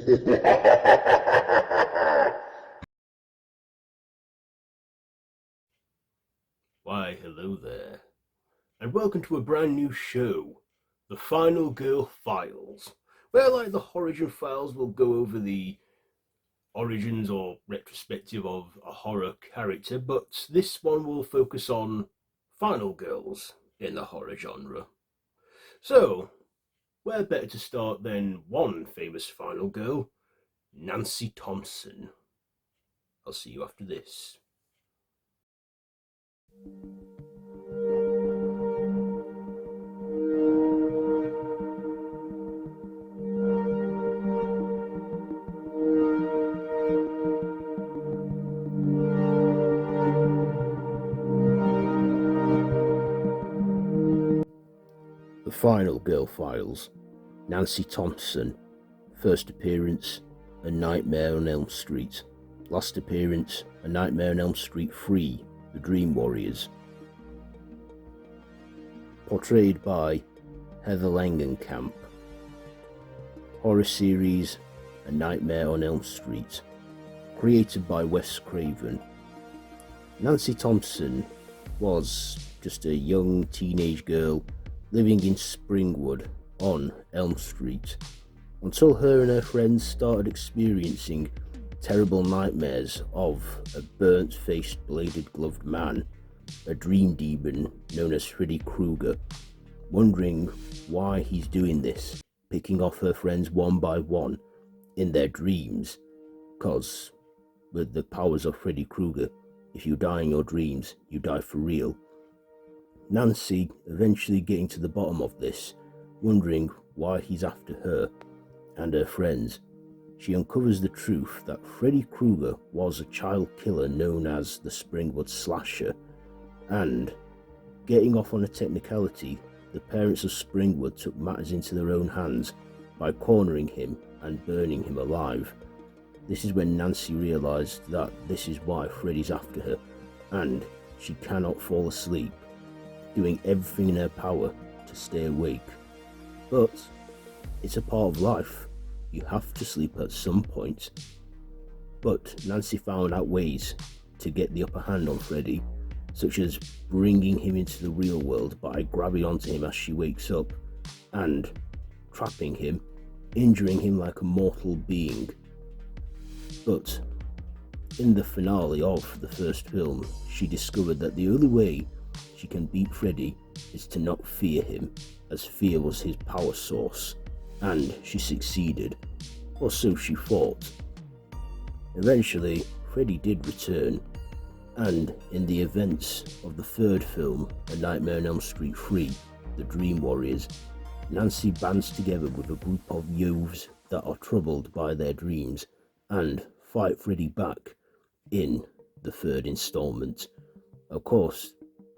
Why, hello there, and welcome to a brand new show, The Final Girl Files, where, like the Origin Files, we'll go over the origins or retrospective of a horror character, but this one will focus on final girls in the horror genre. So, where better to start than one famous final girl, Nancy Thompson. I'll see you after this. The Final Girl Files, Nancy Thompson. First appearance, A Nightmare on Elm Street. Last appearance, A Nightmare on Elm Street 3, The Dream Warriors. Portrayed by Heather Langenkamp. Horror series, A Nightmare on Elm Street. Created by Wes Craven. Nancy Thompson was just a young teenage girl living in Springwood on Elm Street, until her and her friends started experiencing terrible nightmares of a burnt-faced, bladed-gloved man, a dream demon known as Freddy Krueger, wondering why he's doing this, picking off her friends one by one in their dreams, cause with the powers of Freddy Krueger, if you die in your dreams, you die for real. Nancy eventually getting to the bottom of this, wondering why he's after her and her friends. She uncovers the truth that Freddy Krueger was a child killer known as the Springwood Slasher, and getting off on a technicality, the parents of Springwood took matters into their own hands by cornering him and burning him alive. This is when Nancy realised that this is why Freddy's after her, and she cannot fall asleep, doing everything in her power to stay awake. But it's a part of life. You have to sleep at some point. But Nancy found out ways to get the upper hand on Freddy, such as bringing him into the real world by grabbing onto him as she wakes up and trapping him, injuring him like a mortal being. But in the finale of the first film, she discovered that the only way she can beat Freddy is to not fear him, as fear was his power source, and she succeeded, or so she thought. Eventually, Freddy did return, and in the events of the third film, A Nightmare on Elm Street 3, The Dream Warriors, Nancy bands together with a group of youths that are troubled by their dreams and fight Freddy back in the third installment. Of course,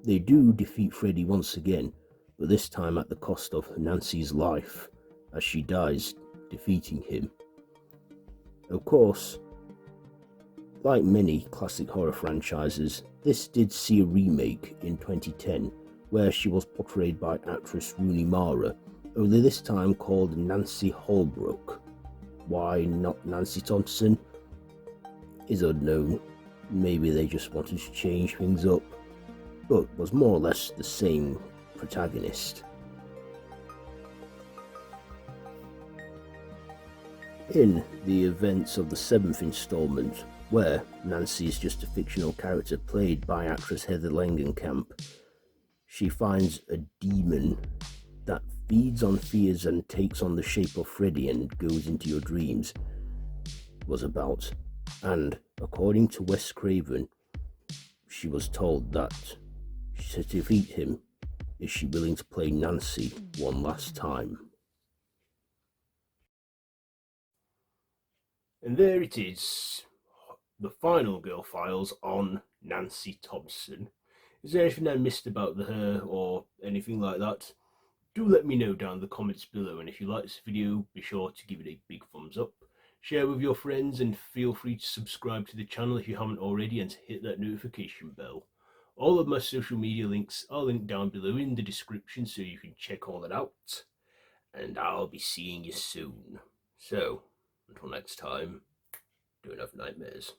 they do defeat Freddy once again, but this time at the cost of Nancy's life, as she dies defeating him. Of course, like many classic horror franchises, this did see a remake in 2010, where she was portrayed by actress Rooney Mara, only this time called Nancy Holbrook. Why not Nancy Thompson is unknown. Maybe they just wanted to change things up, but was more or less the same protagonist. In the events of the seventh installment, where Nancy is just a fictional character played by actress Heather Langenkamp, she finds a demon that feeds on fears and takes on the shape of Freddy and goes into your dreams, was about. And according to Wes Craven, she was told that to defeat him, is she willing to play Nancy one last time? And there it is, the Final Girl Files on Nancy Thompson. Is there anything I missed about her or anything like that? Do let me know down in the comments below, and if you like this video, be sure to give it a big thumbs up, share with your friends, and feel free to subscribe to the channel if you haven't already, and to hit that notification bell. All of my social media links are linked down below in the description, so you can check all that out, and I'll be seeing you soon. So, Until next time, don't have nightmares.